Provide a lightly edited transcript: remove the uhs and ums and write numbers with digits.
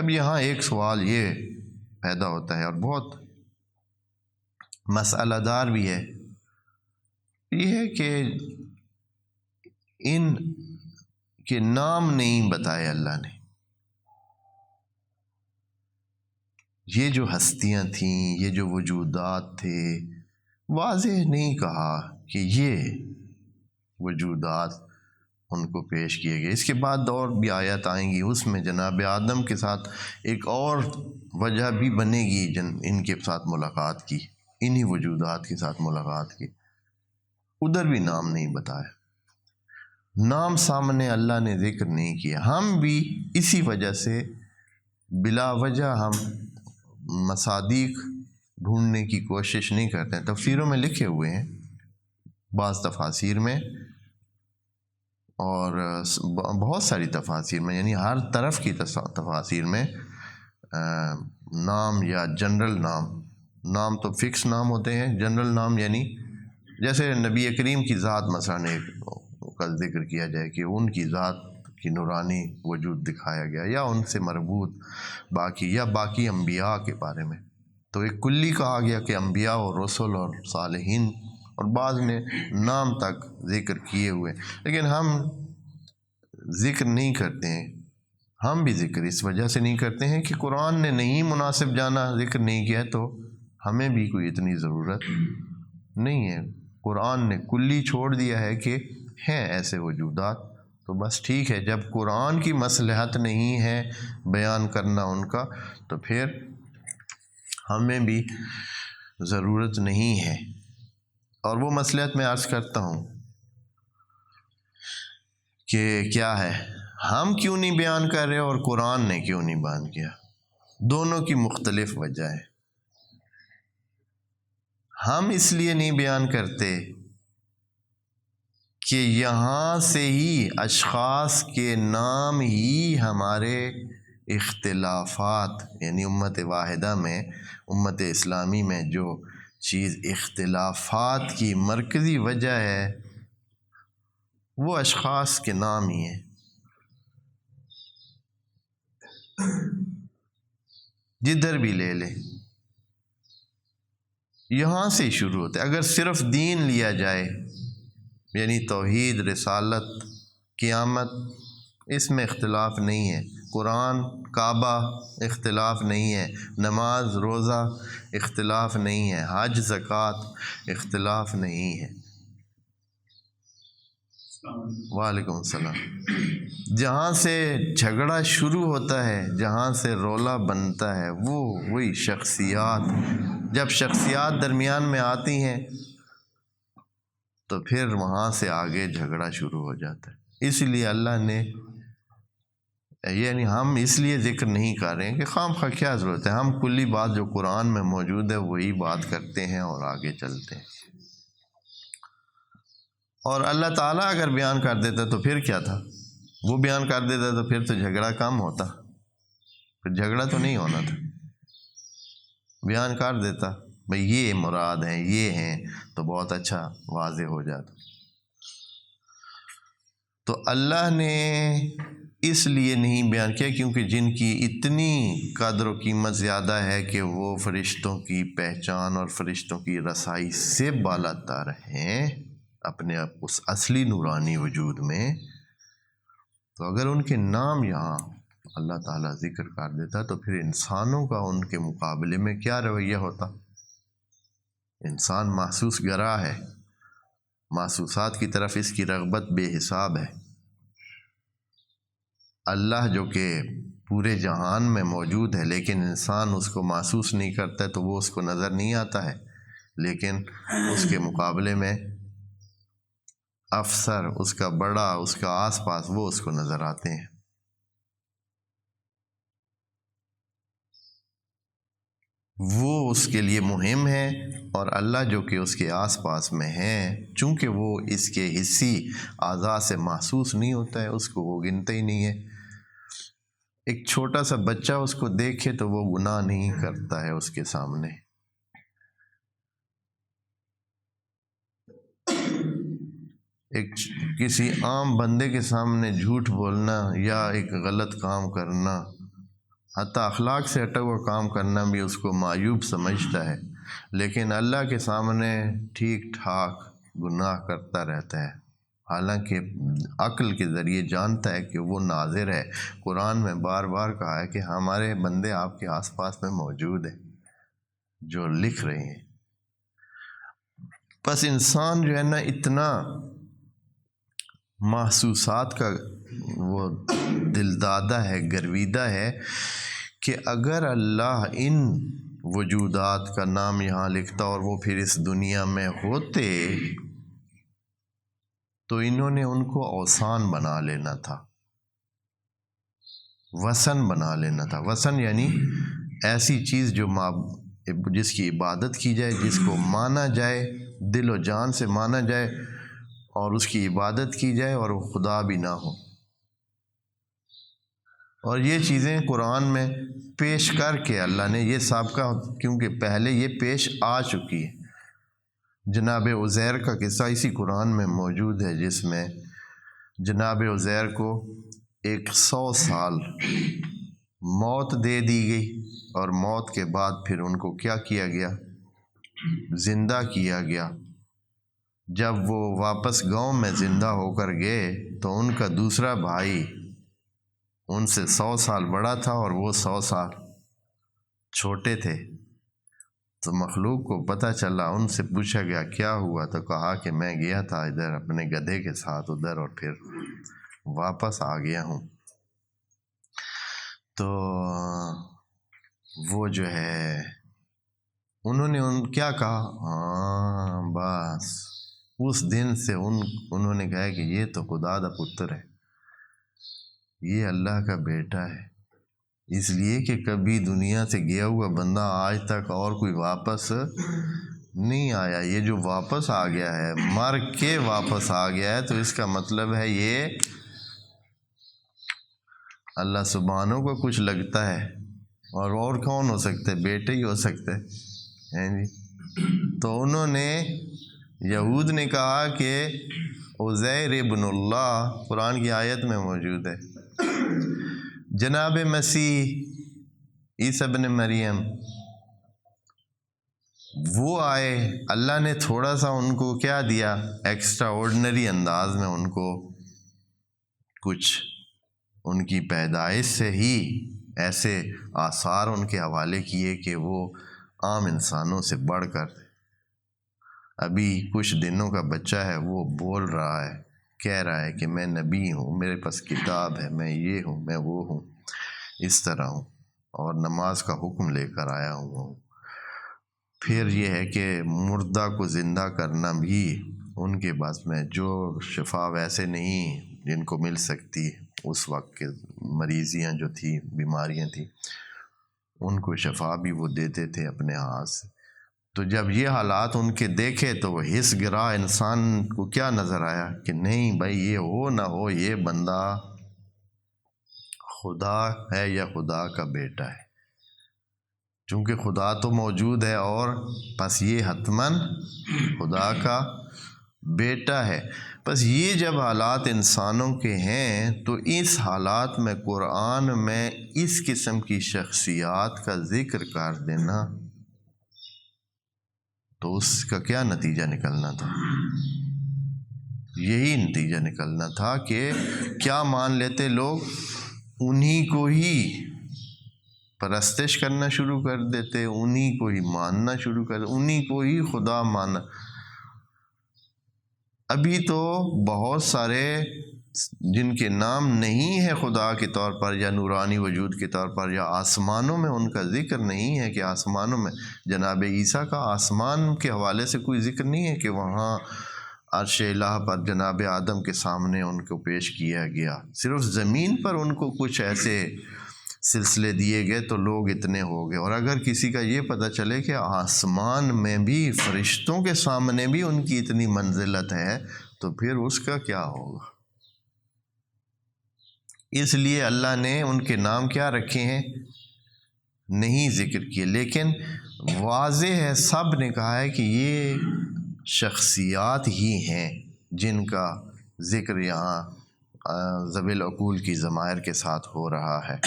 اب یہاں ایک سوال یہ پیدا ہوتا ہے اور بہت مسئلہ دار بھی ہے، یہ ہے کہ ان کے نام نہیں بتائے اللہ نے. یہ جو ہستیاں تھیں، یہ جو وجودات تھے، واضح نہیں کہا کہ یہ وجودات ان کو پیش کیے گئے. اس کے بعد اور بھی آیات آئیں گی، اس میں جناب آدم کے ساتھ ایک اور وجہ بھی بنے گی ان کے ساتھ ملاقات کی، انہی وجودات کے ساتھ ملاقات کی. ادھر بھی نام نہیں بتایا، نام سامنے اللہ نے ذکر نہیں کیا. ہم بھی اسی وجہ سے بلا وجہ ہم مصادیق ڈھونڈنے کی کوشش نہیں کرتے ہیں. تفسیروں میں لکھے ہوئے ہیں، بعض تفاسیر میں اور بہت ساری تفاسیر میں، یعنی ہر طرف کی تفاسیر میں نام یا جنرل نام تو فکس نام ہوتے ہیں. جنرل نام یعنی جیسے نبی کریم کی ذات مثلا ایک کا ذکر کیا جائے کہ ان کی ذات کی نورانی وجود دکھایا گیا، یا ان سے مربوط باقی انبیاء کے بارے میں تو ایک کلی کہا گیا کہ انبیاء اور رسل اور صالحین، اور بعض نے نام تک ذکر کیے ہوئے. لیکن ہم ذکر نہیں کرتے ہیں. ہم بھی ذکر اس وجہ سے نہیں کرتے ہیں کہ قرآن نے نہیں مناسب جانا، ذکر نہیں کیا، تو ہمیں بھی کوئی اتنی ضرورت نہیں ہے. قرآن نے کلی چھوڑ دیا ہے کہ ہیں ایسے وجودات، تو بس ٹھیک ہے. جب قرآن کی مصلحت نہیں ہے بیان کرنا ان کا، تو پھر ہمیں بھی ضرورت نہیں ہے. اور وہ مصلحت میں عرض کرتا ہوں کہ کیا ہے، ہم کیوں نہیں بیان کر رہے اور قرآن نے کیوں نہیں بیان کیا؟ دونوں کی مختلف وجہ ہے. ہم اس لیے نہیں بیان کرتے کہ یہاں سے ہی اشخاص کے نام ہی ہمارے اختلافات، یعنی امت واحدہ میں، امت اسلامی میں جو چیز اختلافات کی مرکزی وجہ ہے وہ اشخاص کے نام ہی ہیں. جدھر بھی لے لیں یہاں سے ہی شروع ہوتا ہے. اگر صرف دین لیا جائے، یعنی توحید، رسالت، قیامت، اس میں اختلاف نہیں ہے. قرآن، کعبہ، اختلاف نہیں ہے. نماز، روزہ، اختلاف نہیں ہے. حج، زکوٰۃ، اختلاف نہیں ہے. وعلیکم السلام. جہاں سے جھگڑا شروع ہوتا ہے، جہاں سے رولا بنتا ہے، وہی شخصیات. جب شخصیات درمیان میں آتی ہیں تو پھر وہاں سے آگے جھگڑا شروع ہو جاتا ہے. اس لیے اللہ نے، یعنی ہم اس لیے ذکر نہیں کر رہے ہیں کہ خام خواہ کیا ضرورت ہے. ہم کلی بات جو قرآن میں موجود ہے وہی بات کرتے ہیں اور آگے چلتے ہیں. اور اللہ تعالیٰ اگر بیان کر دیتا تو پھر کیا تھا؟ وہ بیان کر دیتا تو پھر تو جھگڑا کم ہوتا، پھر جھگڑا تو نہیں ہونا تھا. بیان کر دیتا بھئی یہ مراد ہیں، یہ ہیں، تو بہت اچھا واضح ہو جاتا. تو اللہ نے اس لیے نہیں بیان کیا کیونکہ جن کی اتنی قدر و قیمت زیادہ ہے کہ وہ فرشتوں کی پہچان اور فرشتوں کی رسائی سے بالاتر ہیں اپنے اس اصلی نورانی وجود میں، تو اگر ان کے نام یہاں اللہ تعالیٰ ذکر کر دیتا تو پھر انسانوں کا ان کے مقابلے میں کیا رویہ ہوتا؟ انسان محسوس گرا ہے، محسوسات کی طرف اس کی رغبت بے حساب ہے. اللہ جو کہ پورے جہان میں موجود ہے لیکن انسان اس کو محسوس نہیں کرتا ہے تو وہ اس کو نظر نہیں آتا ہے، لیکن اس کے مقابلے میں افسر، اس کا بڑا، اس کا آس پاس، وہ اس کو نظر آتے ہیں. وہ اس کے لیے مہم ہے، اور اللہ جو کہ اس کے آس پاس میں ہیں، چونکہ وہ اس کے حصی اعضاء سے محسوس نہیں ہوتا ہے، اس کو وہ گنتا ہی نہیں ہے. ایک چھوٹا سا بچہ اس کو دیکھے تو وہ گناہ نہیں کرتا ہے اس کے سامنے. ایک کسی عام بندے کے سامنے جھوٹ بولنا یا ایک غلط کام کرنا حتیٰ اخلاق سے ہٹا ہوا کام کرنا بھی اس کو معیوب سمجھتا ہے، لیکن اللہ کے سامنے ٹھیک ٹھاک گناہ کرتا رہتا ہے، حالانکہ عقل کے ذریعے جانتا ہے کہ وہ ناظر ہے۔ قرآن میں بار بار کہا ہے کہ ہمارے بندے آپ کے آس پاس میں موجود ہیں جو لکھ رہے ہیں۔ بس انسان جو ہے نا اتنا محسوسات کا وہ دلدادہ ہے، گرویدہ ہے کہ اگر اللہ ان وجودات کا نام یہاں لکھتا اور وہ پھر اس دنیا میں ہوتے تو انہوں نے ان کو اوثان بنا لینا تھا، وثن بنا لینا تھا۔ وثن یعنی ایسی چیز جو جس کی عبادت کی جائے، جس کو مانا جائے، دل و جان سے مانا جائے اور اس کی عبادت کی جائے اور وہ خدا بھی نہ ہو۔ اور یہ چیزیں قرآن میں پیش کر کے اللہ نے یہ سابقہ، کیونکہ پہلے یہ پیش آ چکی ہے۔ جناب عزیر کا قصہ اسی قرآن میں موجود ہے، جس میں جناب عزیر کو 100 سال موت دے دی گئی، اور موت کے بعد پھر ان کو کیا کیا گیا؟ زندہ کیا گیا۔ جب وہ واپس گاؤں میں زندہ ہو کر گئے تو ان کا دوسرا بھائی ان سے 100 سال بڑا تھا اور وہ 100 سال چھوٹے تھے۔ تو مخلوق کو پتہ چلا، ان سے پوچھا گیا کیا ہوا، تو کہا کہ میں گیا تھا ادھر اپنے گدھے کے ساتھ ادھر اور پھر واپس آ گیا ہوں۔ تو وہ جو ہے انہوں نے کیا کہا، ہاں بس اس دن سے انہوں نے کہا کہ یہ تو خدا دا پتر ہے، یہ اللہ کا بیٹا ہے، اس لیے کہ کبھی دنیا سے گیا ہوا بندہ آج تک اور کوئی واپس نہیں آیا۔ یہ جو واپس آ گیا ہے، مر کے واپس آ گیا ہے، تو اس کا مطلب ہے یہ اللہ سبحانہ کو کچھ لگتا ہے، اور کون ہو سکتے، بیٹے ہی ہو سکتے ہیں جی۔ تو انہوں نے، یہود نے کہا کہ عزیر ابن اللہ، قرآن کی آیت میں موجود ہے، جناب مسیح عیسیٰ ابن مریم وہ آئے، اللہ نے تھوڑا سا ان کو کیا دیا، ایکسٹرا آرڈنری انداز میں ان کو کچھ ان کی پیدائش سے ہی ایسے آثار ان کے حوالے کیے کہ وہ عام انسانوں سے بڑھ کر، ابھی کچھ دنوں کا بچہ ہے، وہ بول رہا ہے، کہہ رہا ہے کہ میں نبی ہوں، میرے پاس کتاب ہے، میں یہ ہوں، میں وہ ہوں، اس طرح ہوں، اور نماز کا حکم لے کر آیا ہوں۔ پھر یہ ہے کہ مردہ کو زندہ کرنا بھی ان کے بس میں، جو شفا ویسے نہیں جن کو مل سکتی اس وقت کے مریضیاں جو تھی، بیماریاں تھیں، ان کو شفا بھی وہ دیتے تھے اپنے ہاتھ سے۔ تو جب یہ حالات ان کے دیکھے تو وہ حس گرا انسان کو کیا نظر آیا کہ نہیں بھائی، یہ ہو نہ ہو یہ بندہ خدا ہے یا خدا کا بیٹا ہے، چونکہ خدا تو موجود ہے اور بس یہ حتماً خدا کا بیٹا ہے۔ بس یہ جب حالات انسانوں کے ہیں تو اس حالات میں قرآن میں اس قسم کی شخصیات کا ذکر کر دینا، تو اس کا کیا نتیجہ نکلنا تھا؟ یہی نتیجہ نکلنا تھا کہ کیا مان لیتے لوگ، انہی کو ہی پرستش کرنا شروع کر دیتے، انہی کو ہی ماننا شروع کر دیتے، انہی کو ہی خدا ماننا۔ ابھی تو بہت سارے جن کے نام نہیں ہے خدا کے طور پر یا نورانی وجود کے طور پر، یا آسمانوں میں ان کا ذکر نہیں ہے کہ آسمانوں میں جناب عیسیٰ کا آسمان کے حوالے سے کوئی ذکر نہیں ہے کہ وہاں عرش الہ پر جناب آدم کے سامنے ان کو پیش کیا گیا۔ صرف زمین پر ان کو کچھ ایسے سلسلے دیے گئے تو لوگ اتنے ہو گئے، اور اگر کسی کا یہ پتہ چلے کہ آسمان میں بھی فرشتوں کے سامنے بھی ان کی اتنی منزلت ہے تو پھر اس کا کیا ہوگا۔ اس لیے اللہ نے ان کے نام کیا رکھے ہیں، نہیں ذکر کیے، لیکن واضح ہے، سب نے کہا ہے کہ یہ شخصیات ہی ہیں جن کا ذکر یہاں ذوی العقول کی ضمائر کے ساتھ ہو رہا ہے۔